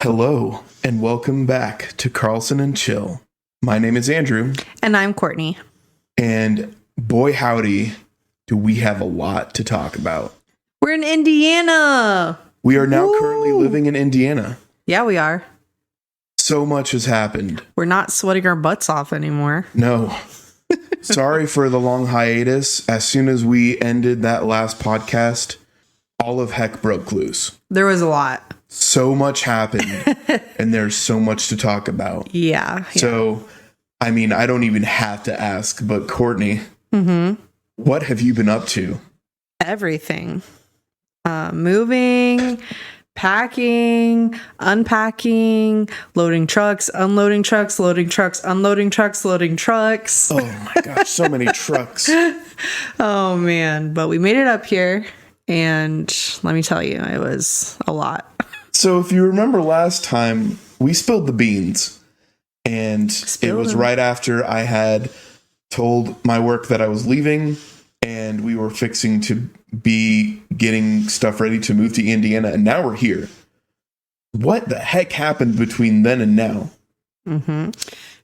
Hello, and welcome back to Carlsen and Chill. My name is Andrew. And I'm Courtney. And boy howdy, do we have a lot to talk about. We're in Indiana. We are now currently living in Indiana. Yeah, we are. So much has happened. We're not sweating our butts off anymore. No. Sorry for the long hiatus. As soon as we ended that last podcast, all of heck broke loose. There was a lot. So much happened, and there's so much to talk about. Yeah. So, I mean, I don't even have to ask, but Courtney, what have you been up to? Everything. Moving, packing, unpacking, loading trucks, unloading trucks, loading trucks, unloading trucks, loading trucks. Oh my gosh, so many trucks. Oh, man. But we made it up here, and let me tell you, it was a lot. So if you remember last time, we spilled the beans, and it was right after I had told my work that I was leaving, and we were fixing to be getting stuff ready to move to Indiana, and now we're here. What the heck happened between then and now?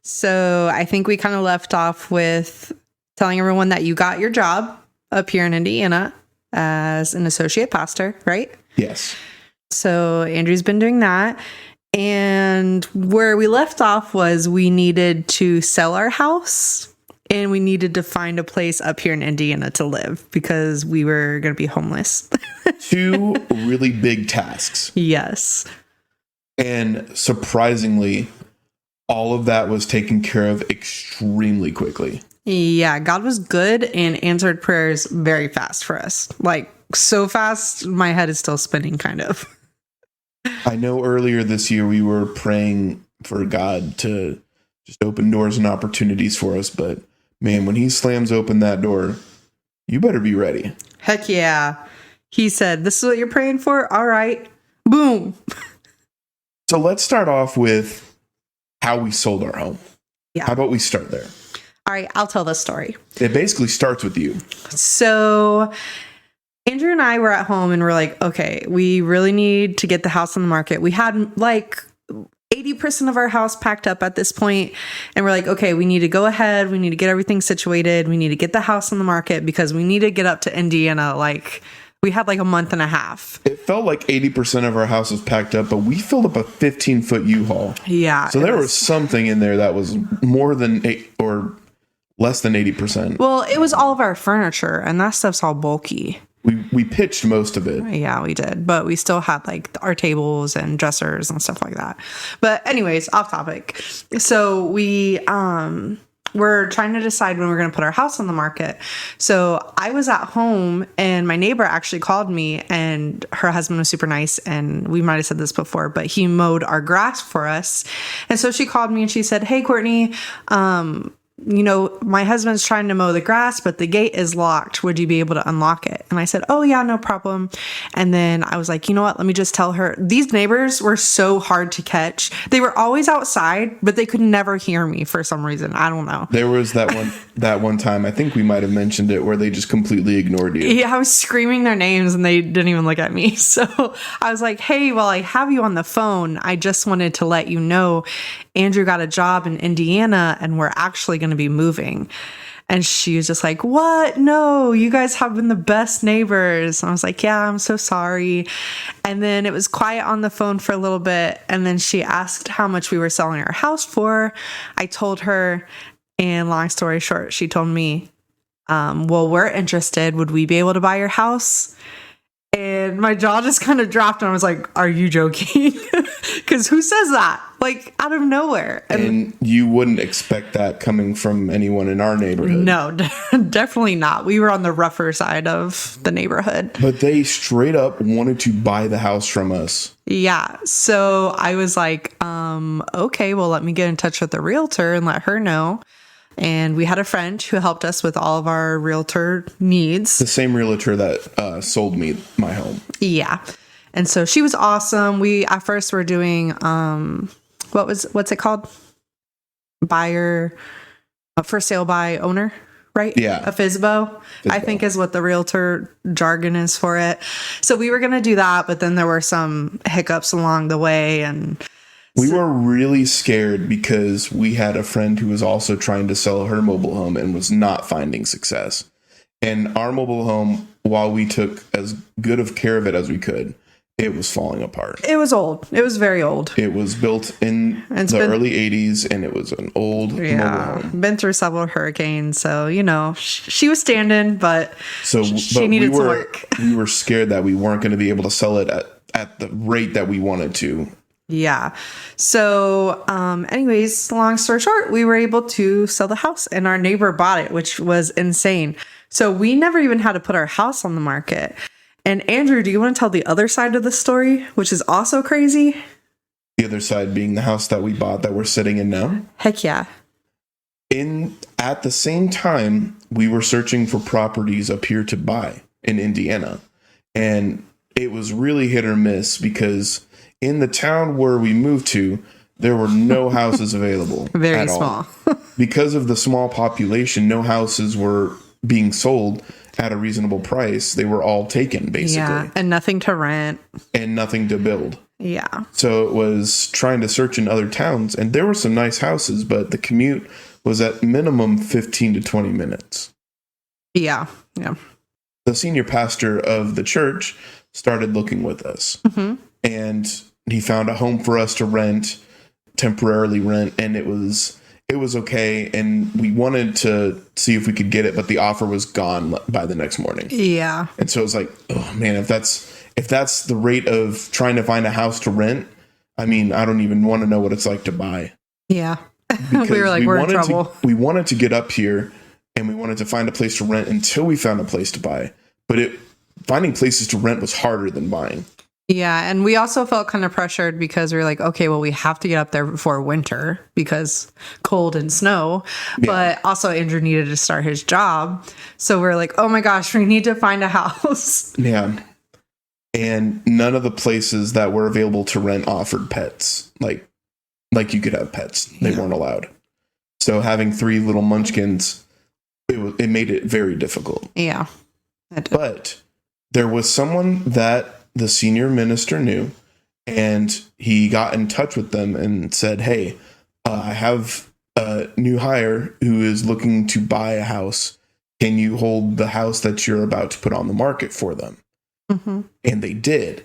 So I think we kind of left off with telling everyone that you got your job up here in Indiana as an associate pastor, right? Yes. So Andrew's been doing that. And where we left off was we needed to sell our house and we needed to find a place up here in Indiana to live because we were going to be homeless. Two really big tasks. Yes. And surprisingly, all of that was taken care of extremely quickly. Yeah, God was good and answered prayers very fast for us. Like, so fast, my head is still spinning, kind of. I know earlier this year we were praying for God to just open doors and opportunities for us, but man, when he slams open that door, you better be ready. Heck yeah. He said, "This is what you're praying for? All right." Boom. So let's start off with how we sold our home. Yeah. How about we start there? All right, I'll tell the story. It basically starts with you. So Andrew and I were at home and we're like, okay, we really need to get the house on the market. We had like 80% of our house packed up at this point, and we're like, okay, we need to go ahead. We need to get everything situated. We need to get the house on the market because we need to get up to Indiana. Like, we had like a month and a half. It felt like 80% of our house was packed up, but we filled up a 15-foot U-Haul. Yeah. So there was something in there that was more than 8 or less than 80%. Well, it was all of our furniture, and that stuff's all bulky. We pitched most of it. Yeah, we did. But we still had like our tables and dressers and stuff like that. But anyways, off topic. So we we're trying to decide when we're going to put our house on the market. So I was at home and my neighbor actually called me, and her husband was super nice. And we might have said this before, but he mowed our grass for us. And so she called me and she said, "Hey, Courtney, my husband's trying to mow the grass, but the gate is locked. Would you be able to unlock it?" And I said, "Oh yeah, no problem." And then I was like, you know what? Let me just tell her. These neighbors were so hard to catch. They were always outside, but they could never hear me for some reason. I don't know. There was that one time, I think we might have mentioned it, where they just completely ignored you. Yeah, I was screaming their names and they didn't even look at me. So I was like, "Hey, while I have you on the phone, I just wanted to let you know Andrew got a job in Indiana and we're actually going to be moving." And she was just like, "What? No, you guys have been the best neighbors." And I was like, "Yeah, I'm so sorry." And then it was quiet on the phone for a little bit. And then she asked how much we were selling our house for. I told her, and long story short, she told me, "Well, we're interested. Would we be able to buy your house?" And my jaw just kind of dropped and I was like, "Are you joking?" Because who says that? Like, out of nowhere. And you wouldn't expect that coming from anyone in our neighborhood. No, definitely not. We were on the rougher side of the neighborhood. But they straight up wanted to buy the house from us. Yeah. So I was like, okay, well, let me get in touch with the realtor and let her know. And we had a friend who helped us with all of our realtor needs. The same realtor that sold me my home. Yeah. And so she was awesome. We at first were doing what's it called? For sale by owner. right? Yeah. A Fizzbo, I think is what the realtor jargon is for it. So we were going to do that, but then there were some hiccups along the way. And we were really scared because we had a friend who was also trying to sell her mobile home and was not finding success. And our mobile home, while we took as good of care of it as we could, it was falling apart. It was old. It was very old. It was built in the early 80s, and it was an old mobile home. Been through several hurricanes, so, she was standing, but she needed to work. We were scared that we weren't going to be able to sell it at the rate that we wanted to. Yeah. So, anyways, long story short, we were able to sell the house, and our neighbor bought it, which was insane. So we never even had to put our house on the market. And Andrew, do you want to tell the other side of the story, which is also crazy? The other side being the house that we bought that we're sitting in now? Heck yeah. At the same time, we were searching for properties up here to buy in Indiana. And it was really hit or miss because in the town where we moved to, there were no houses available. Very small. Because of the small population, no houses were being sold at a reasonable price. They were all taken, basically. Yeah, and nothing to rent. And nothing to build. Yeah. So it was trying to search in other towns, and there were some nice houses, but the commute was at minimum 15 to 20 minutes. Yeah, yeah. The senior pastor of the church started looking with us, and he found a home for us to temporarily rent, and it was okay, and we wanted to see if we could get it, but the offer was gone by the next morning. Yeah. And so it was like, oh man, if that's the rate of trying to find a house to rent, I mean, I don't even want to know what it's like to buy. Yeah. We were like, we're in trouble. We wanted to get up here, and we wanted to find a place to rent until we found a place to buy. But finding places to rent was harder than buying. Yeah, and we also felt kind of pressured because we were like, okay, well, we have to get up there before winter because cold and snow. Yeah. But also Andrew needed to start his job. So we're like, oh my gosh, we need to find a house. Yeah. And none of the places that were available to rent offered pets. Like you could have pets. They weren't allowed. So having 3 little munchkins, it made it very difficult. Yeah. But there was someone that the senior minister knew, and he got in touch with them and said, hey, I have a new hire who is looking to buy a house. Can you hold the house that you're about to put on the market for them? And they did.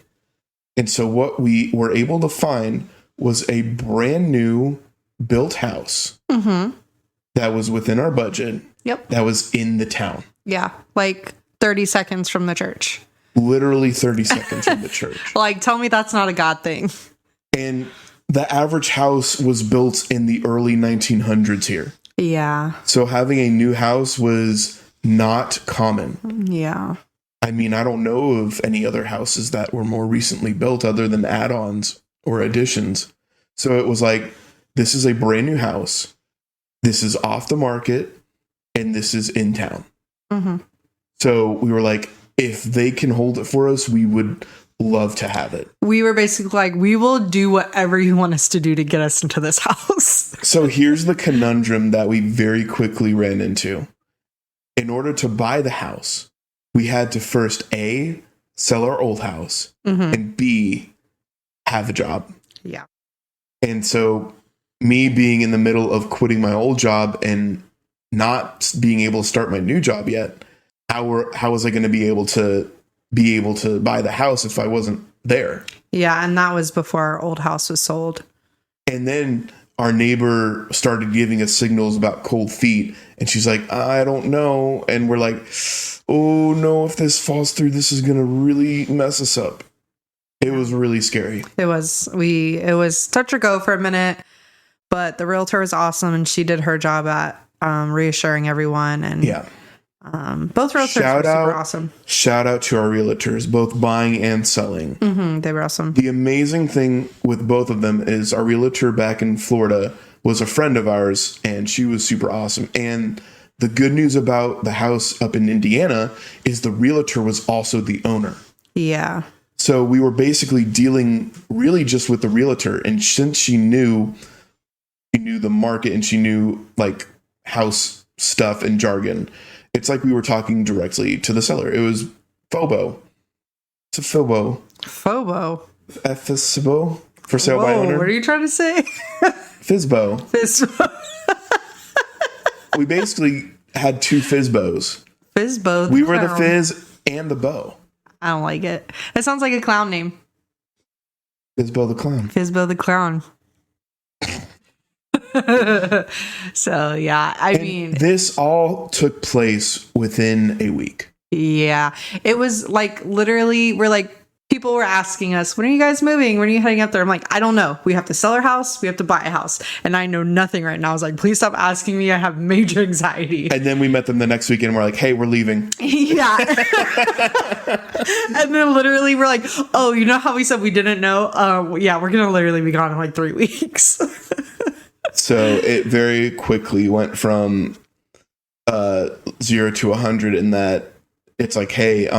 And so what we were able to find was a brand new built house that was within our budget. Yep. That was in the town. Yeah. Like 30 seconds from the church. Literally 30 seconds from the church. Like, tell me that's not a God thing. And the average house was built in the early 1900s here. Yeah. So having a new house was not common. Yeah. I mean, I don't know of any other houses that were more recently built other than add-ons or additions. So it was like, this is a brand new house. This is off the market. And this is in town. So we were like, if they can hold it for us, we would love to have it. We were basically like, we will do whatever you want us to do to get us into this house. So here's the conundrum that we very quickly ran into. In order to buy the house, we had to first A, sell our old house, and B, have a job. Yeah. And so me being in the middle of quitting my old job and not being able to start my new job yet, how was I going to be able to buy the house if I wasn't there? Yeah, and that was before our old house was sold. And then our neighbor started giving us signals about cold feet, and she's like, I don't know. And we're like, oh no, if this falls through, this is going to really mess us up. It was really scary. It was touch or go for a minute, but the realtor was awesome, and she did her job at reassuring everyone. And yeah. Both realtors were super awesome. Shout out to our realtors, both buying and selling. They were awesome. The amazing thing with both of them is our realtor back in Florida was a friend of ours, and she was super awesome. And the good news about the house up in Indiana is the realtor was also the owner. Yeah. So we were basically dealing really just with the realtor. And since she knew the market and she knew like house stuff and jargon. It's like we were talking directly to the seller. It was Phobo. It's a Phobo. Phobo. Fizzbo for sale by owner. What are you trying to say? Fizzbo. Fizzbo. We basically had two Fizzbos. Fizzbo. We were the Fizz and the Bo. I don't like it. It sounds like a clown name. Fizzbo the clown. Fizzbo the clown. So yeah, I mean, this all took place within a week. Yeah, it was like literally, we're like, people were asking us, when are you guys moving? When are you heading up there? I'm like, I don't know. We have to sell our house. We have to buy a house. And I know nothing right now. I was like, please stop asking me. I have major anxiety. And then we met them the next week and we're like, hey, we're leaving. Yeah. And then literally we're like, oh, you know how we said we didn't know? Yeah, we're going to literally be gone in like 3 weeks. So it very quickly went from 0 to 100 in that it's like, hey,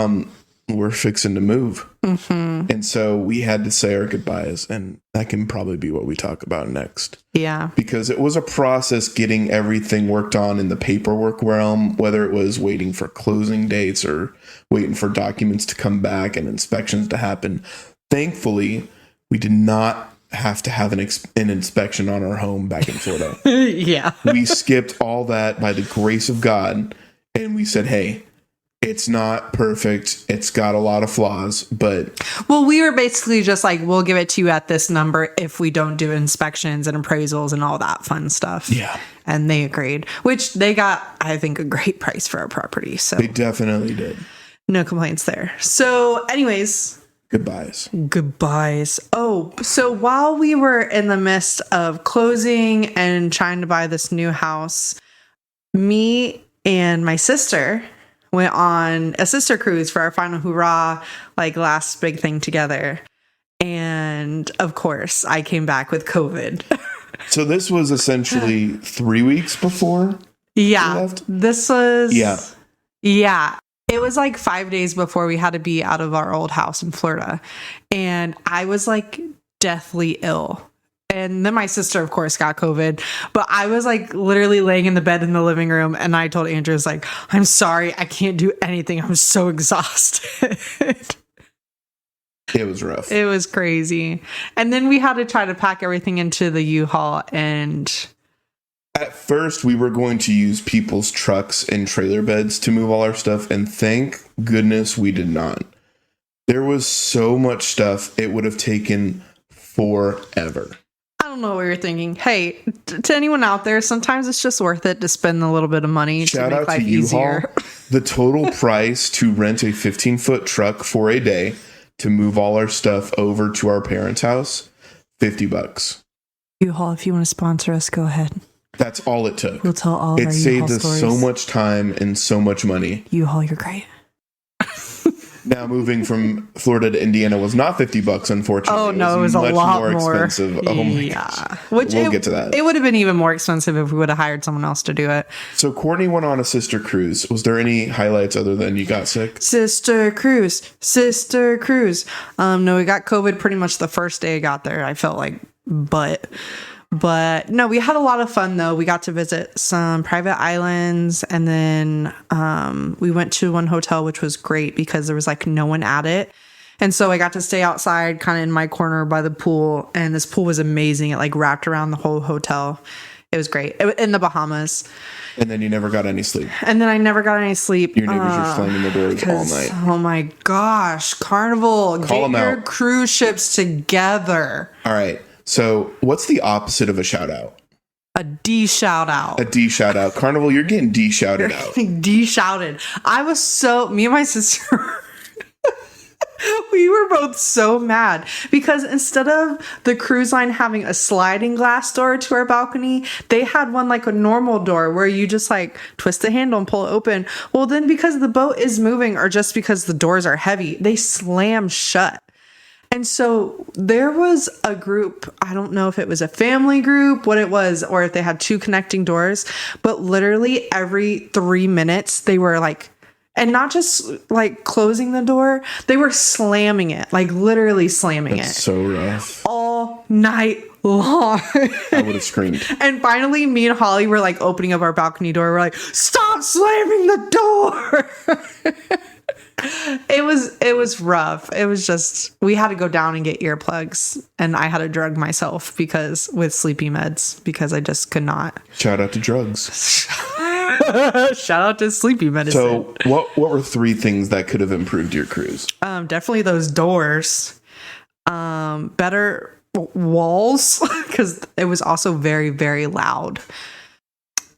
we're fixing to move. Mm-hmm. And so we had to say our goodbyes, and that can probably be what we talk about next. Yeah. Because it was a process getting everything worked on in the paperwork realm, whether it was waiting for closing dates or waiting for documents to come back and inspections to happen. Thankfully, we did not have to have an inspection on our home back in Florida. Yeah. We skipped all that by the grace of God, and we said, hey, it's not perfect. It's got a lot of flaws, but... Well, we were basically just like, we'll give it to you at this number if we don't do inspections and appraisals and all that fun stuff. Yeah. And they agreed, which they got, I think, a great price for our property. So they definitely did. No complaints there. So anyways... Goodbyes. Oh, so while we were in the midst of closing and trying to buy this new house, me and my sister went on a sister cruise for our final hurrah, like last big thing together. And of course, I came back with COVID. So this was essentially 3 weeks before? Yeah. You left? This was... Yeah. Yeah. It was like 5 days before we had to be out of our old house in Florida. And I was like deathly ill. And then my sister, of course, got COVID. But I was like literally laying in the bed in the living room. And I told Andrew, I was like, I'm sorry, I can't do anything. I'm so exhausted. It was rough. It was crazy. And then we had to try to pack everything into the U-Haul. And at first, we were going to use people's trucks and trailer beds to move all our stuff. And thank goodness we did not. There was so much stuff, it would have taken forever. I don't know what you're thinking. Hey, to anyone out there, sometimes it's just worth it to spend a little bit of money to make life easier. The total price to rent a 15-foot truck for a day to move all our stuff over to our parents' house, $50. U-Haul, if you want to sponsor us, go ahead. That's all it took. We'll tell all of our U-Haul stories. It saved us so much time and so much money. U-Haul, you're great. Now moving from Florida to Indiana was not $50, unfortunately. Oh no, it was a lot more expensive. Oh my gosh. Which we'll get to that. It would have been even more expensive if we would have hired someone else to do it. So Courtney went on a sister cruise. Was there any highlights other than you got sick? Sister cruise. No, we got COVID pretty much the first day I got there. I felt like But no, we had a lot of fun though. We got to visit some private islands, and then we went to one hotel, which was great because there was like no one at it. And so I got to stay outside kind of in my corner by the pool, and this pool was amazing. It like wrapped around the whole hotel. It was great in the Bahamas. And then you never got any sleep. And then I never got any sleep. Your neighbors were slamming the doors all night. Oh my gosh, Carnival, Call get your cruise ships together. All right. So what's the opposite of a shout out? A D shout out. A D shout out. Carnival, you're getting D shouted out. D shouted. Me and my sister, we were both so mad because instead of the cruise line having a sliding glass door to our balcony, they had one like a normal door where you just like twist the handle and pull it open. Well, then because the boat is moving or just because the doors are heavy, they slam shut. And so there was a group, I don't know if it was a family group, what it was, or if they had two connecting doors, but literally every 3 minutes they were like, and not just like closing the door, they were slamming it, like literally slamming it. So rough. All night long. I would have screamed. And finally, me and Holly were like opening up our balcony door. We're like, stop slamming the door. It was rough. It was just, we had to go down and get earplugs, and I had to drug myself with sleepy meds because I just could not. Shout out to drugs. Shout out to sleepy medicine. So what were 3 things that could have improved your cruise? Definitely those doors. Better walls, because it was also very, very loud.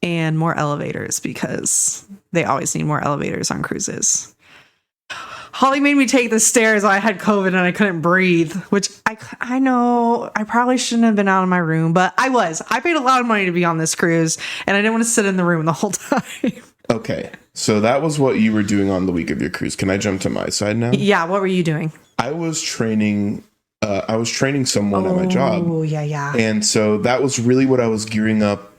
And more elevators, because they always need more elevators on cruises. Holly made me take the stairs while I had COVID and I couldn't breathe, which I know I probably shouldn't have been out of my room, but I was. I paid a lot of money to be on this cruise, and I didn't want to sit in the room the whole time. Okay, so that was what you were doing on the week of your cruise. Can I jump to my side now? Yeah, what were you doing? I was training someone at my job. Oh, yeah. And so that was really what I was gearing up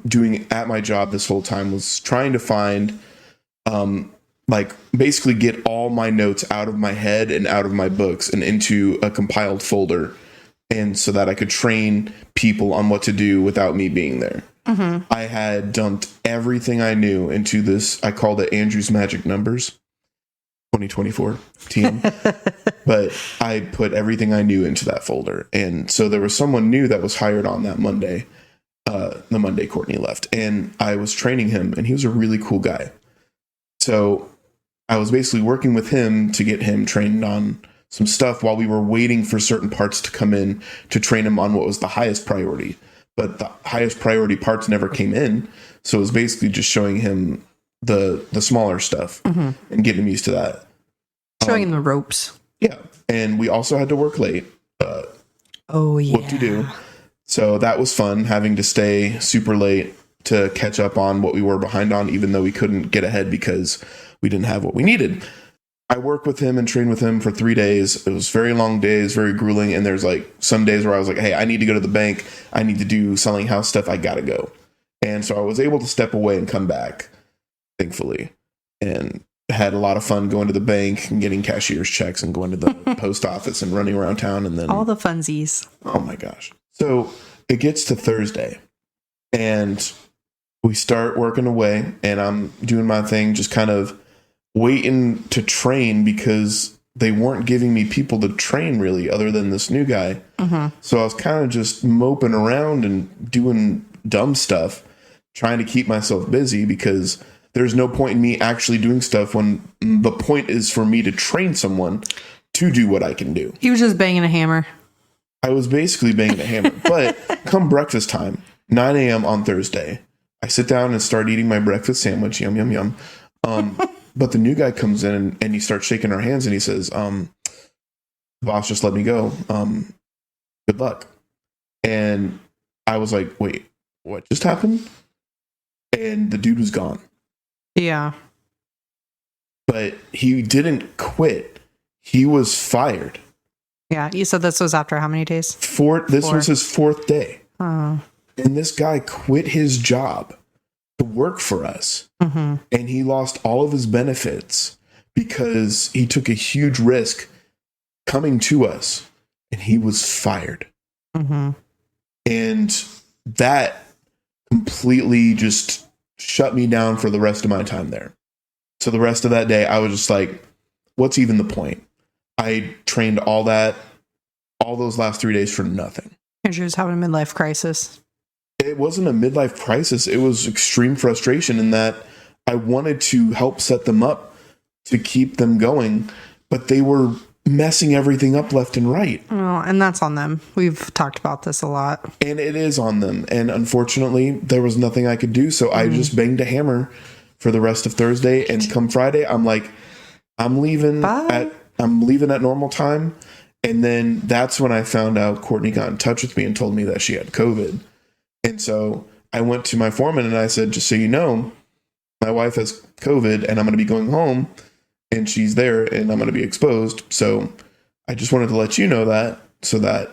doing at my job this whole time, was trying to find basically get all my notes out of my head and out of my books and into a compiled folder, and so that I could train people on what to do without me being there. Mm-hmm. I had dumped everything I knew into this. I called it Andrew's Magic Numbers 2024 TM. But I put everything I knew into that folder. And so there was someone new that was hired on that Monday, the Monday Courtney left. And I was training him, and he was a really cool guy. So I was basically working with him to get him trained on some stuff while we were waiting for certain parts to come in to train him on what was the highest priority. But the highest priority parts never came in. So it was basically just showing him the smaller stuff and getting him used to that. Showing him the ropes. Yeah. And we also had to work late. Oh, yeah. What to do. So that was fun, having to stay super late to catch up on what we were behind on, even though we couldn't get ahead because we didn't have what we needed. I worked with him and trained with him for 3 days. It was very long days, very grueling. And there's some days where I was like, hey, I need to go to the bank. I need to do selling house stuff. I got to go. And so I was able to step away and come back, thankfully, and had a lot of fun going to the bank and getting cashier's checks and going to the post office and running around town. And then all the funsies. Oh my gosh. So it gets to Thursday and we start working away, and I'm doing my thing, just kind of waiting to train because they weren't giving me people to train really other than this new guy. Mm-hmm. So I was kind of just moping around and doing dumb stuff, trying to keep myself busy because there's no point in me actually doing stuff when the point is for me to train someone to do what I can do. He was just banging a hammer. I was basically banging a hammer. But come breakfast time, 9 a.m. on Thursday, I sit down and start eating my breakfast sandwich. Yum, yum, yum. But the new guy comes in and he starts shaking our hands and he says, the boss just let me go. Good luck. And I was like, wait, what just happened? And the dude was gone. Yeah. But he didn't quit. He was fired. Yeah. You said this was after how many days? This was his 4th day. Oh. And this guy quit his job to work for us. Mm-hmm. And he lost all of his benefits because he took a huge risk coming to us, and he was fired. Mm-hmm. And that completely just shut me down for the rest of my time there. So the rest of that day, I was just like, what's even the point? I trained all those last 3 days for nothing. You're just having a midlife crisis. It wasn't a midlife crisis. It was extreme frustration in that I wanted to help set them up to keep them going, but they were messing everything up left and right. Oh, and that's on them. We've talked about this a lot. And it is on them. And unfortunately, there was nothing I could do. So I just banged a hammer for the rest of Thursday. And come Friday, I'm like, I'm leaving at normal time. And then that's when I found out Courtney got in touch with me and told me that she had COVID. And so I went to my foreman and I said, just so you know, my wife has COVID and I'm going to be going home and she's there and I'm going to be exposed. So I just wanted to let you know that so that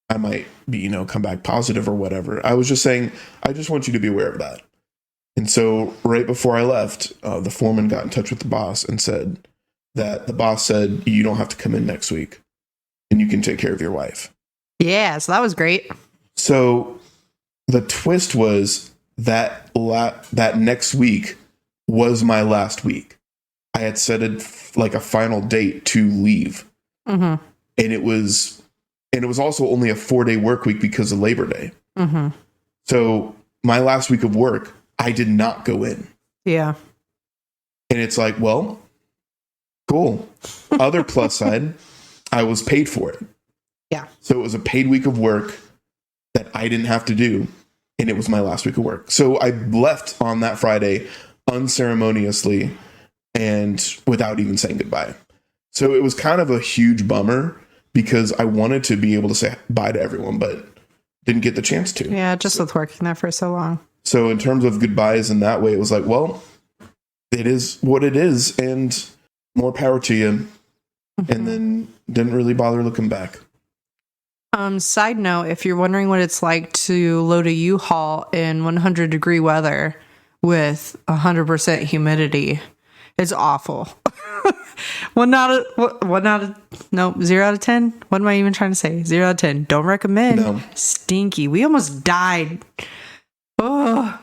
I might be, come back positive or whatever. I was just saying, I just want you to be aware of that. And so right before I left, the foreman got in touch with the boss and said that the boss said, you don't have to come in next week and you can take care of your wife. Yeah. So that was great. So the twist was that that next week was my last week. I had set a final date to leave. And it was also only a 4-day work week because of Labor Day. So my last week of work, I did not go in. Yeah. And it's like, well, cool. Other plus side, I was paid for it. Yeah. So it was a paid week of work that I didn't have to do. And it was my last week of work. So I left on that Friday unceremoniously and without even saying goodbye. So it was kind of a huge bummer because I wanted to be able to say bye to everyone, but didn't get the chance to. Yeah, just with working there for so long. So in terms of goodbyes in that way, it was like, well, it is what it is, and more power to you. And then didn't really bother looking back. Side note, if you're wondering what it's like to load a U-Haul in 100-degree weather with 100% humidity, it's awful. 0 out of 10. What am I even trying to say? 0 out of 10. Don't recommend. No. Stinky. We almost died. Oh.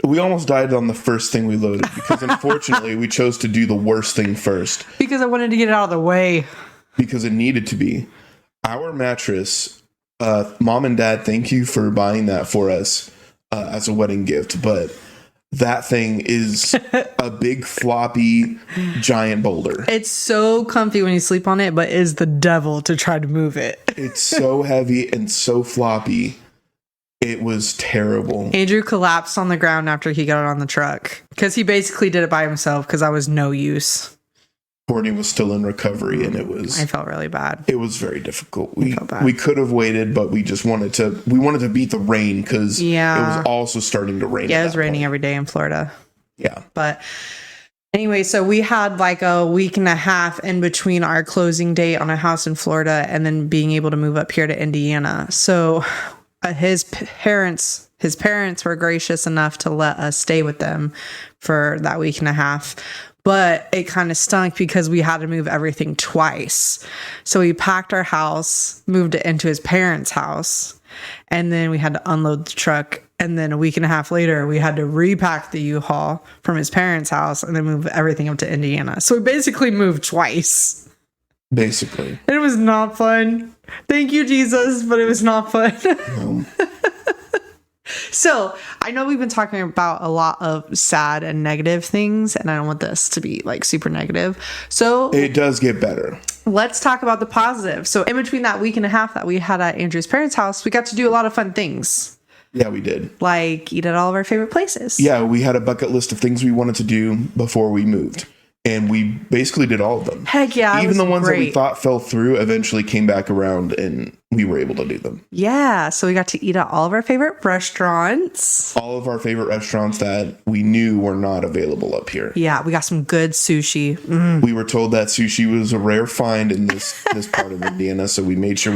We almost died on the first thing we loaded because unfortunately we chose to do the worst thing first. Because I wanted to get it out of the way. Because it needed to be. Our mattress, Mom and Dad, thank you for buying that for us as a wedding gift, but that thing is a big floppy giant boulder. It's so comfy when you sleep on it, but is the devil to try to move it. It's so heavy and so floppy. It was terrible. Andrew collapsed on the ground after he got it on the truck because he basically did it by himself because I was no use. Courtney was still in recovery, and I felt really bad. It was very difficult. We could have waited, but we just wanted to beat the rain because it was also starting to rain. Yeah, it was raining every day in Florida. Yeah. But anyway, so we had like a week and a half in between our closing date on a house in Florida and then being able to move up here to Indiana. So his parents were gracious enough to let us stay with them for that week and a half. But it kind of stunk because we had to move everything twice. So we packed our house, moved it into his parents' house, and then we had to unload the truck. And then a week and a half later, we had to repack the U-Haul from his parents' house and then move everything up to Indiana. So we basically moved twice. Basically. It was not fun. Thank you, Jesus, but it was not fun. No. So I know we've been talking about a lot of sad and negative things, and I don't want this to be like super negative. So it does get better. Let's talk about the positive. So in between that week and a half that we had at Andrew's parents' house, we got to do a lot of fun things. Yeah, we did. Like eat at all of our favorite places. Yeah, we had a bucket list of things we wanted to do before we moved. And we basically did all of them. Heck yeah. Even the ones that we thought fell through eventually came back around and we were able to do them. Yeah. So we got to eat at all of our favorite restaurants. All of our favorite restaurants that we knew were not available up here. Yeah. We got some good sushi. Mm. We were told that sushi was a rare find in this part of Indiana. So we made sure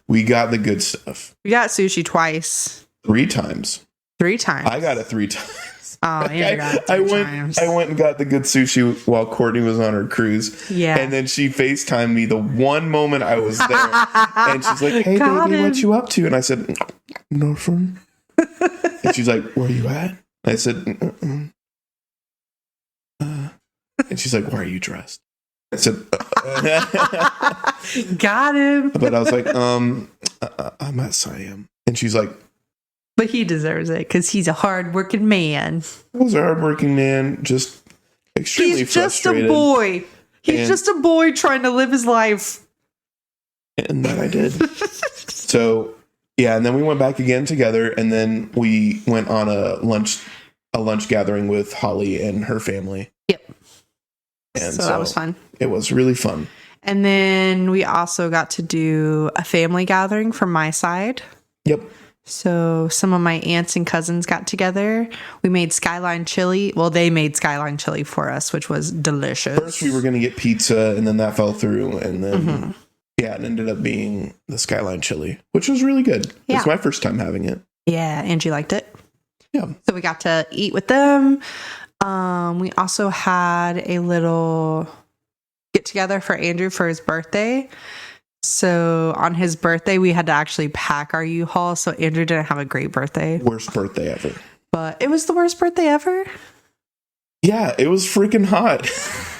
we got the good stuff. We got sushi twice. 3 times. 3 times. I got it 3 times. Oh, I went and got the good sushi while Courtney was on her cruise. Yeah. And then she FaceTimed me the one moment I was there. And she's like, hey, baby, what you up to? And I said, nothing. And she's like, where are you at? I said, and she's like, why are you dressed? I said, got him. But I was like, I'm at Siam. And she's like, but he deserves it because he's a hard-working man. I was a hard-working man, just extremely frustrated. He's just a boy. He's just a boy trying to live his life. And that I did. So, yeah, and then we went back again together, and then we went on a lunch gathering with Holly and her family. Yep. And so that was fun. It was really fun. And then we also got to do a family gathering from my side. Yep. So some of my aunts and cousins got together. We made skyline chili. Well, they made skyline chili for us, which was delicious. First, we were going to get pizza, and then that fell through. And then, it ended up being the skyline chili, which was really good. Yeah. It's my first time having it. Yeah, Angie liked it. Yeah. So we got to eat with them. We also had a little get together for Andrew for his birthday. So on his birthday, we had to actually pack our U-Haul. So Andrew didn't have a great birthday. Worst birthday ever. But it was the worst birthday ever. Yeah, it was freaking hot.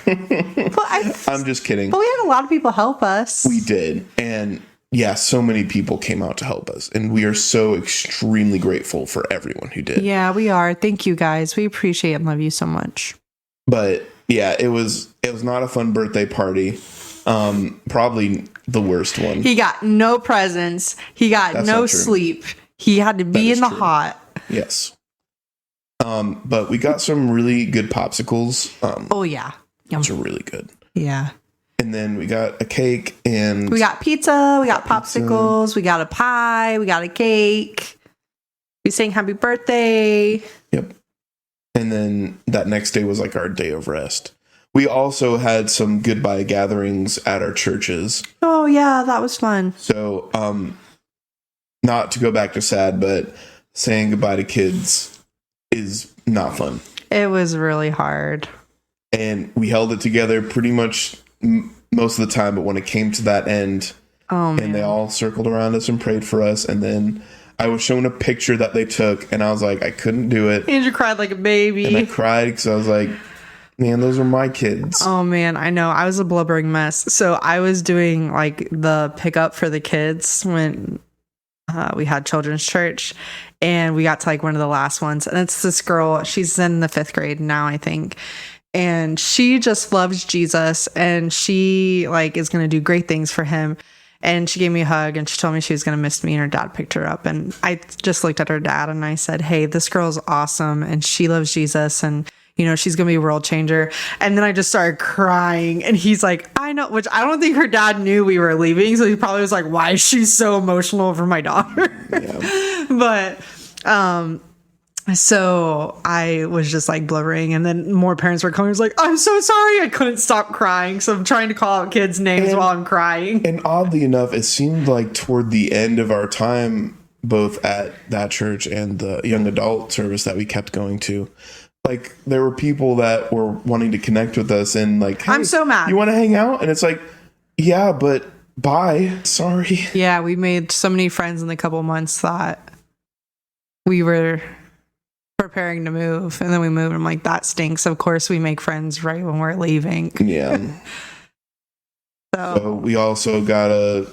But I'm just kidding. But we had a lot of people help us. We did. And yeah, so many people came out to help us. And we are so extremely grateful for everyone who did. Yeah, we are. Thank you, guys. We appreciate and love you so much. But yeah, it was not a fun birthday party. Probably the worst one. He got no presents. He got no sleep. He had to be in the hot. Yes. But we got some really good popsicles. Oh yeah. Those are really good. Yeah. And then we got a cake and we got pizza. We got popsicles. We got a pie. We got a cake. We sang happy birthday. Yep. And then that next day was like our day of rest. We also had some goodbye gatherings at our churches. Oh, yeah, that was fun. So, not to go back to sad, but saying goodbye to kids is not fun. It was really hard. And we held it together pretty much most of the time, but when it came to that end, and they all circled around us and prayed for us, and then I was shown a picture that they took, and I was like, I couldn't do it. Andrew cried like a baby. And I cried because I was like, man, those are my kids. Oh, man, I know. I was a blubbering mess. So I was doing like the pickup for the kids when we had children's church, and we got to like one of the last ones. And it's this girl. She's in the 5th grade now, I think. And she just loves Jesus, and she like is going to do great things for him. And she gave me a hug, and she told me she was going to miss me, and her dad picked her up. And I just looked at her dad and I said, hey, this girl's awesome, and she loves Jesus, and you know, she's going to be a world changer. And then I just started crying, and he's like, I know, which I don't think her dad knew we were leaving. So he probably was like, why is she so emotional over my daughter? Yeah. But, so I was just like blubbering, and then more parents were coming. I was like, I'm so sorry. I couldn't stop crying. So I'm trying to call out kids' names while I'm crying. And oddly enough, it seemed like toward the end of our time, both at that church and the young adult service that we kept going to, like there were people that were wanting to connect with us and like, hey, I'm so mad. You want to hang out? And it's like, yeah, but bye. Sorry. Yeah, we made so many friends in the couple months that we were preparing to move, and then we moved. I'm like, that stinks. Of course we make friends right when we're leaving. Yeah. So we also got a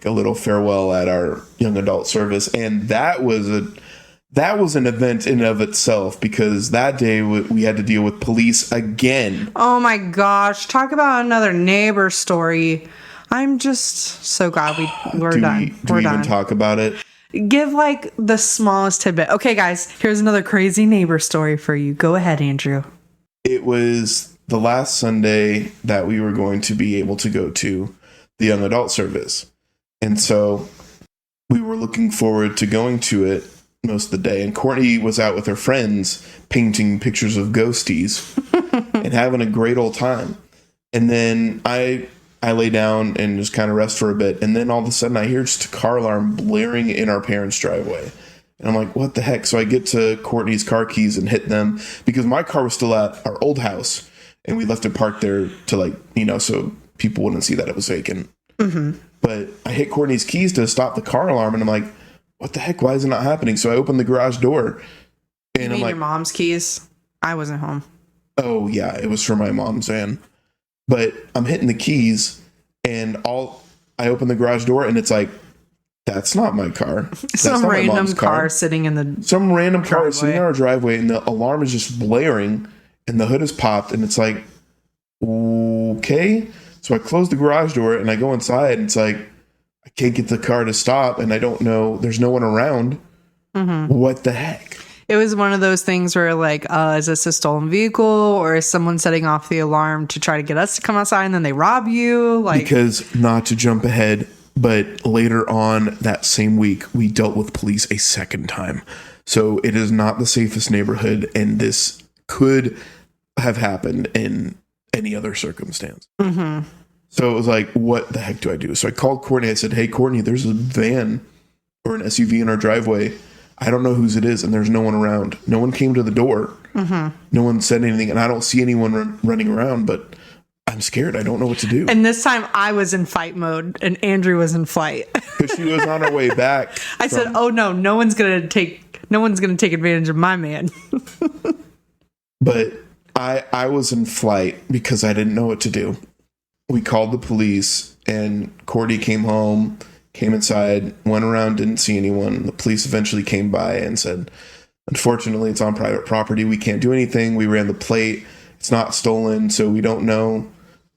little farewell at our young adult service, and that was an event in and of itself, because that day we had to deal with police again. Oh my gosh, talk about another neighbor story. I'm just so glad we're done. Do we even talk about it? Give like the smallest tidbit. Okay, guys, here's another crazy neighbor story for you. Go ahead, Andrew. It was the last Sunday that we were going to be able to go to the young adult service. And so we were looking forward to going to it most of the day. And Courtney was out with her friends painting pictures of ghosties and having a great old time. And then I lay down and just kind of rest for a bit. And then all of a sudden I hear just a car alarm blaring in our parents' driveway. And I'm like, what the heck? So I get to Courtney's car keys and hit them, because my car was still at our old house and we left it parked there to so people wouldn't see that it was vacant. Mm-hmm. But I hit Courtney's keys to stop the car alarm, and I'm like, what the heck? Why is it not happening? So I opened the garage door, and I'm like, your mom's keys? I wasn't home. Oh yeah, it was for my mom's van. But I'm hitting the keys, and I open the garage door, and it's like, that's not my car. That's some not random car sitting in the some random car sitting in our driveway, and the alarm is just blaring, and the hood is popped, and it's like, okay. So I close the garage door and I go inside, and it's like, I can't get the car to stop, and I don't know, there's no one around. Mm-hmm. What the heck? It was one of those things where like, is this a stolen vehicle, or is someone setting off the alarm to try to get us to come outside and then they rob you? Like, because, not to jump ahead, but later on that same week, we dealt with police a second time. So it is not the safest neighborhood, and this could have happened in any other circumstance. Mm-hmm. So it was like, what the heck do I do? So I called Courtney. I said, hey, Courtney, there's a van or an SUV in our driveway. I don't know whose it is, and there's no one around. No one came to the door. Mm-hmm. No one said anything, and I don't see anyone running around, but I'm scared. I don't know what to do. And this time I was in fight mode and Andrew was in flight. Because she was on her way back. I said, "Oh no, no one's gonna take advantage of my man." But I was in flight because I didn't know what to do. We called the police and Courtney came home, came inside, went around, didn't see anyone. The police eventually came by and said, "Unfortunately, it's on private property. We can't do anything. We ran the plate. It's not stolen, so we don't know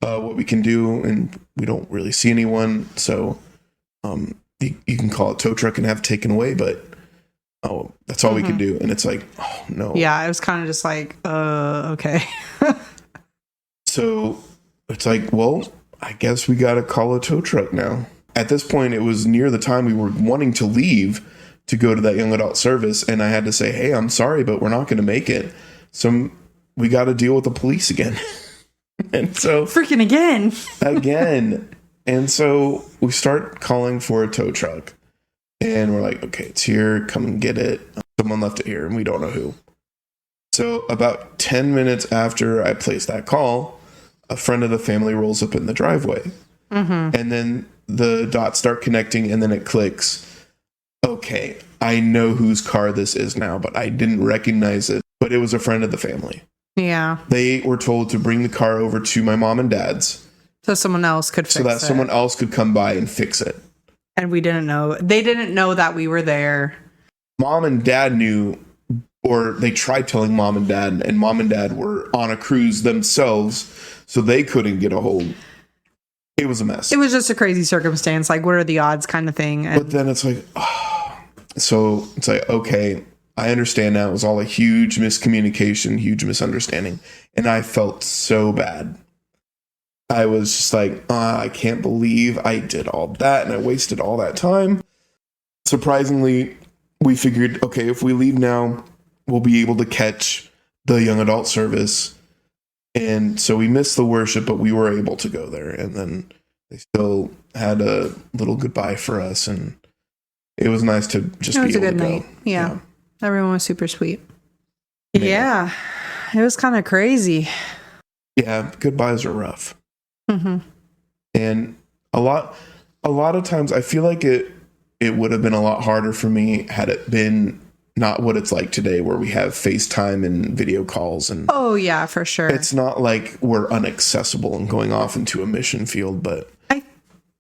what we can do, and we don't really see anyone. So you can call a tow truck and have it taken away, but that's all we can do." And it's like, oh no. Yeah, it was kind of just like, okay. So it's like, well, I guess we got to call a tow truck now. At this point, it was near the time we were wanting to leave to go to that young adult service, and I had to say, "Hey, I'm sorry, but we're not going to make it. So we got to deal with the police again." And so freaking again. And so we start calling for a tow truck, and we're like, "Okay, it's here. Come and get it." Someone left it here and we don't know who. So about 10 minutes after I placed that call, a friend of the family rolls up in the driveway. And then the dots start connecting and then it clicks. Okay, I know whose car this is now, but I didn't recognize it. But it was a friend of the family. Yeah. They were told to bring the car over to my mom and dad's. So someone else could fix it. So that someone else could come by and fix it. And we didn't know. They didn't know that we were there. Mom and dad knew, or they tried telling mom and dad were on a cruise themselves, so they couldn't get a hold. It was a mess. It was just a crazy circumstance. Like, what are the odds kind of thing. But then it's like, so it's like, okay, I understand now. It was all a huge miscommunication, huge misunderstanding. And I felt so bad. I was just like, I can't believe I did all that and I wasted all that time. Surprisingly, we figured, okay, if we leave now, we'll be able to catch the young adult service. And so we missed the worship, but we were able to go there. And then they still had a little goodbye for us. And it was nice to just be able to go. It was a good night. Yeah. Everyone was super sweet. Yeah. It was kind of crazy. Yeah. Goodbyes are rough. And a lot of times I feel like it would have been a lot harder for me had it been not what it's like today, where we have FaceTime and video calls. And oh yeah, for sure. It's not like we're inaccessible and going off into a mission field. But I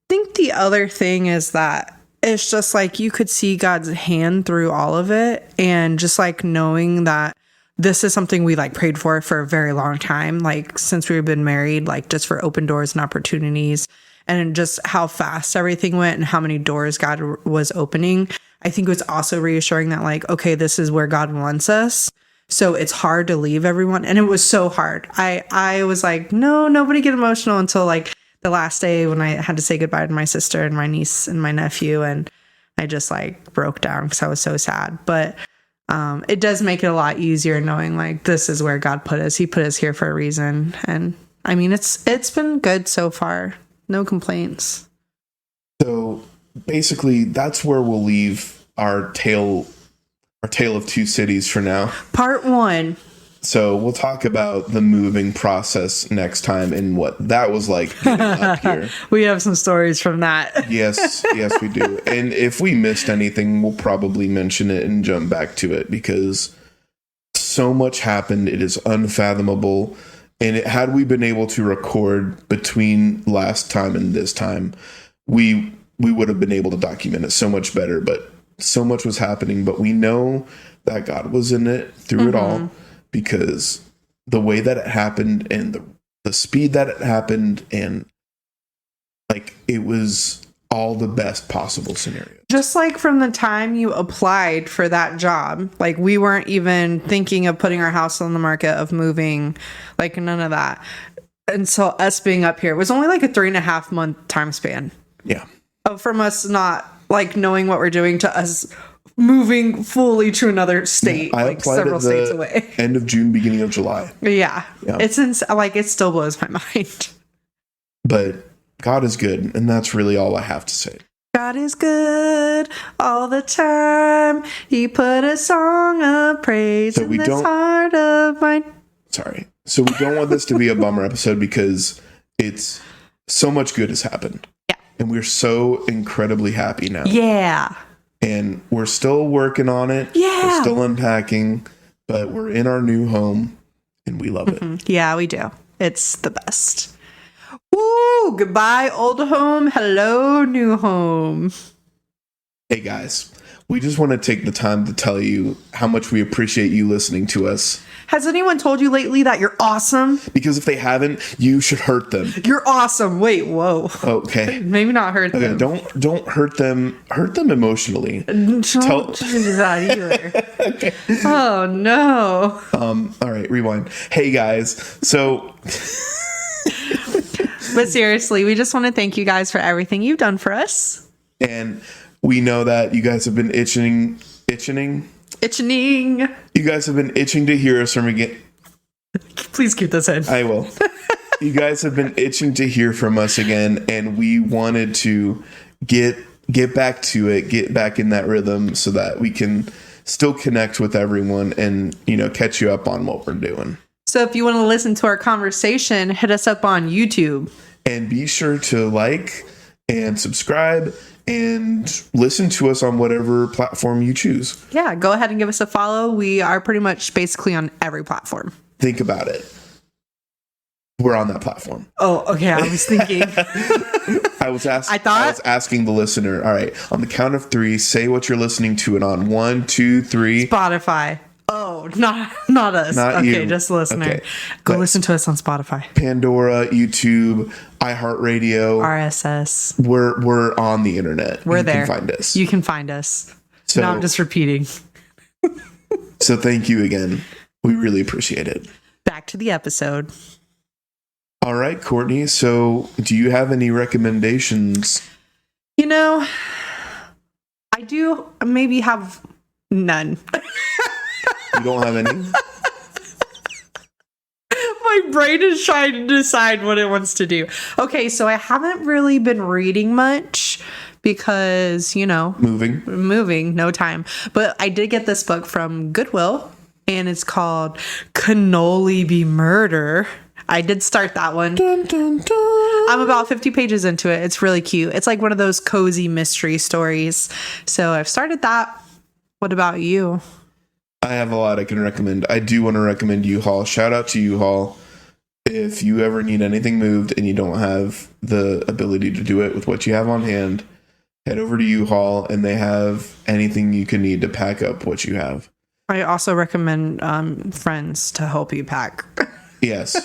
think the other thing is that it's just like you could see God's hand through all of it, and just like knowing that this is something we like prayed for a very long time, like since we've been married, like just for open doors and opportunities, and just how fast everything went and how many doors God was opening. I think it was also reassuring that like, okay, this is where God wants us. So it's hard to leave everyone. And it was so hard. I was like, no, nobody get emotional until like the last day when I had to say goodbye to my sister and my niece and my nephew. And I just like broke down because I was so sad. But it does make it a lot easier knowing like this is where God put us. He put us here for a reason. And I mean, it's been good so far. No complaints. So basically that's where we'll leave our tale of two cities for now. Part 1. So we'll talk about the moving process next time and what that was like getting up here. We have some stories from that. Yes, we do. And if we missed anything, we'll probably mention it and jump back to it because so much happened. It is unfathomable. And had we been able to record between last time and this time, we would have been able to document it so much better. But so much was happening. But we know that God was in it through it all, because the way that it happened and the speed that it happened, and like it was all the best possible scenario. Just like from the time you applied for that job, like we weren't even thinking of putting our house on the market, of moving, like none of that. And so us being up here, it was only like a 3.5 month time span. Yeah. From us not like knowing what we're doing to us moving fully to another state, like several states away. End of June, beginning of July. Yeah. It's like it still blows my mind. But God is good, and that's really all I have to say. God is good all the time. He put a song of praise in this heart of mine. Sorry. So we don't want this to be a bummer episode because it's so much good has happened. Yeah. And we're so incredibly happy now. Yeah. And we're still working on it. Yeah. We're still unpacking, but we're in our new home and we love it. Yeah, we do. It's the best. Woo! Goodbye, old home. Hello, new home. Hey guys, we just want to take the time to tell you how much we appreciate you listening to us. Has anyone told you lately that you're awesome? Because if they haven't, you should hurt them. You're awesome. Wait, whoa. Okay. Maybe not hurt them. Don't hurt them. Hurt them emotionally. Don't do that either. Okay. Oh no. All right, rewind. Hey guys. So but seriously, we just want to thank you guys for everything you've done for us. And we know that you guys have been itching. You guys have been itching to hear us from again. Please keep this in. I will. You guys have been itching to hear from us again, and we wanted to get back to it, get back in that rhythm so that we can still connect with everyone and, catch you up on what we're doing. So if you want to listen to our conversation, hit us up on YouTube. And be sure to like and subscribe and listen to us on whatever platform you choose. Yeah, go ahead and give us a follow. We are pretty much basically on every platform. Think about it. We're on that platform. Oh, okay. I was thinking. I was asking the listener. All right, on the count of 3, say what you're listening to it on. 1, 2, 3. Spotify. Oh, not us. Not okay, you. Just listener. Okay. Go listen to us on Spotify, Pandora, YouTube, iHeartRadio, RSS. We're on the internet. We're there. You can find us. You can find us. So, no, I'm just repeating. So thank you again. We really appreciate it. Back to the episode. All right, Courtney. So do you have any recommendations? I do maybe have none. You don't have any? My brain is trying to decide what it wants to do. Okay, so I haven't really been reading much because, moving, no time. But I did get this book from Goodwill, and it's called Cannoli Be Murder. I did start that one. Dun, dun, dun. I'm about 50 pages into it. It's really cute. It's like one of those cozy mystery stories. So I've started that. What about you? I have a lot I can recommend. I do want to recommend U-Haul. Shout out to U-Haul. If you ever need anything moved and you don't have the ability to do it with what you have on hand, head over to U-Haul and they have anything you can need to pack up what you have. I also recommend friends to help you pack. Yes.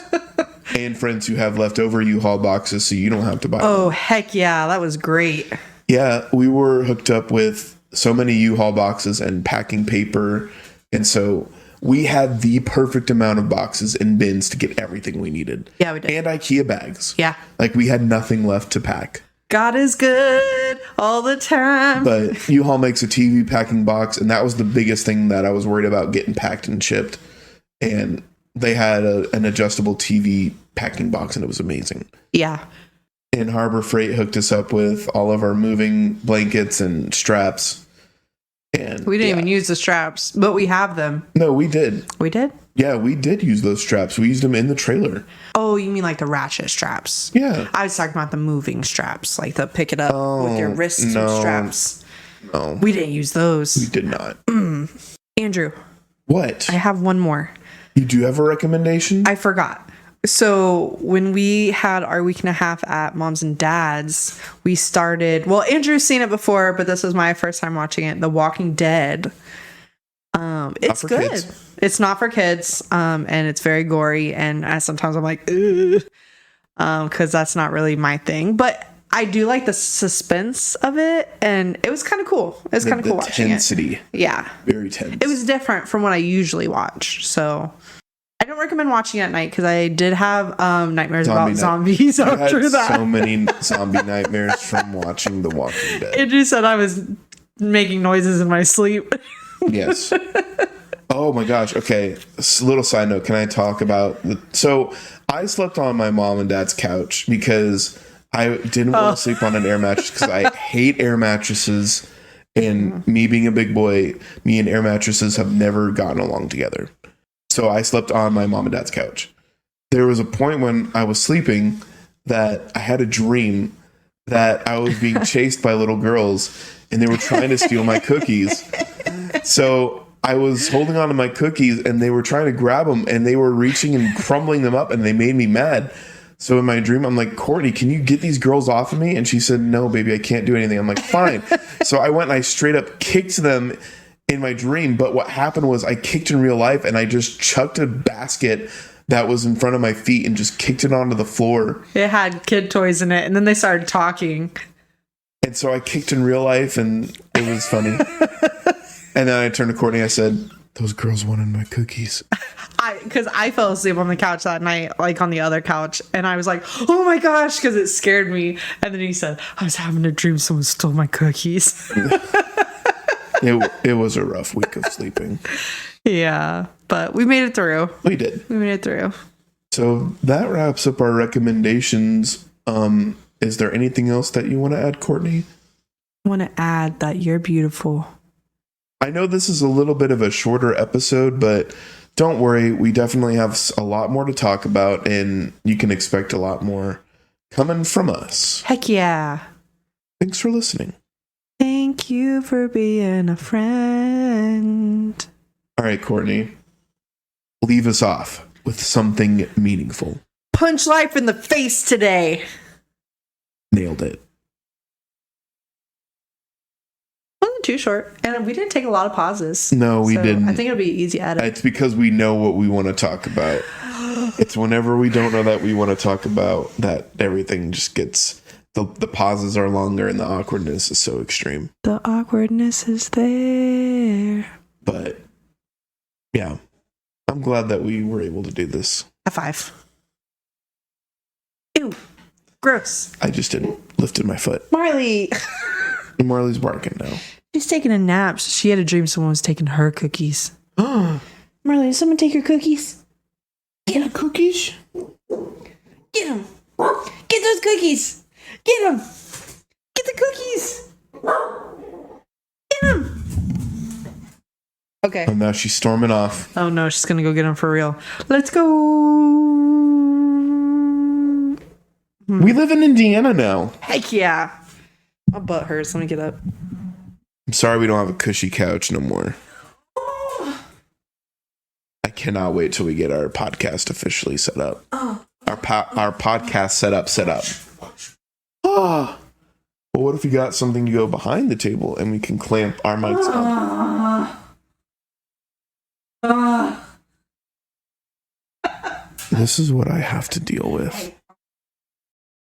And friends who have leftover U-Haul boxes so you don't have to buy them. Oh, heck yeah. That was great. Yeah, we were hooked up with so many U-Haul boxes and packing paper. And so we had the perfect amount of boxes and bins to get everything we needed. Yeah, we did. And IKEA bags. Yeah. Like we had nothing left to pack. God is good all the time. But U-Haul makes a TV packing box, and that was the biggest thing that I was worried about getting packed and shipped. And they had an adjustable TV packing box, and it was amazing. Yeah. And Harbor Freight hooked us up with all of our moving blankets and straps. And we didn't even use the straps, but we have them. No, we did. We did? Yeah, we did use those straps. We used them in the trailer. Oh, you mean like the ratchet straps? Yeah. I was talking about the moving straps, like the pick it up with your wrist straps. No. We didn't use those. We did not. Andrew. What? I have one more. You do have a recommendation? I forgot. So when we had our week and a half at Mom's and Dad's, we started, well, Andrew's seen it before, but this was my first time watching it, The Walking Dead. It's good. Kids. It's not for kids, and it's very gory, and sometimes I'm like, ugh, because that's not really my thing. But I do like the suspense of it, and it was kind of cool. It was kind of cool watching intensity. it. Yeah. Very tense. It was different from what I usually watch, so I don't recommend watching at night because I did have nightmares about zombies after that. So many zombie nightmares from watching The Walking Dead. Andrew said I was making noises in my sleep. Yes. Oh my gosh. Okay. Little side note. Can I talk about so I slept on my mom and dad's couch because I didn't want to sleep on an air mattress because I hate air mattresses, and me being a big boy, me and air mattresses have never gotten along together. So I slept on my mom and dad's couch. There was a point when I was sleeping that I had a dream that I was being chased by little girls and they were trying to steal my cookies. So I was holding on to my cookies and they were trying to grab them and they were reaching and crumbling them up and they made me mad. So in my dream, I'm like, Courtney, can you get these girls off of me? And she said, no, baby, I can't do anything. I'm like, fine. So I went and I straight up kicked them in my dream. But what happened was I kicked in real life and I just chucked a basket that was in front of my feet and just kicked it onto the floor. It had kid toys in it. And then they started talking. And so I kicked in real life and it was funny. And then I turned to Courtney. I said, those girls wanted my cookies. Because I fell asleep on the couch that night, like on the other couch. And I was like, oh my gosh, because it scared me. And then he said, I was having a dream someone stole my cookies. It was a rough week of sleeping. Yeah, but we made it through. We did. We made it through. So that wraps up our recommendations. Is there anything else that you want to add, Courtney? I want to add that you're beautiful. I know this is a little bit of a shorter episode, but don't worry. We definitely have a lot more to talk about, and you can expect a lot more coming from us. Heck yeah. Thanks for listening. Thank you for being a friend. All right, Courtney. Leave us off with something meaningful. Punch life in the face today. Nailed it. Wasn't too short, and we didn't take a lot of pauses. No, we didn't. I think it'll be easy edit. It's because we know what we want to talk about. It's whenever we don't know that we want to talk about that everything just gets the pauses are longer and the awkwardness is so extreme. The awkwardness is there. But yeah, I'm glad that we were able to do this. High five. Ew. Gross. I just lifted my foot. Marley. Marley's barking now. She's taking a nap. She had a dream someone was taking her cookies. Marley, did someone take your cookies? Get the cookies? Get them. Get those cookies. Get them. Get the cookies. Get them. Okay. And now she's storming off. Oh no, she's gonna go get them for real. Let's go. We live in Indiana now. Heck yeah. My butt hurts. Let me get up. I'm sorry we don't have a cushy couch no more. I cannot wait till we get our podcast officially set up. Our podcast set up. Well, what if we got something to go behind the table and we can clamp our mics up? This is what I have to deal with.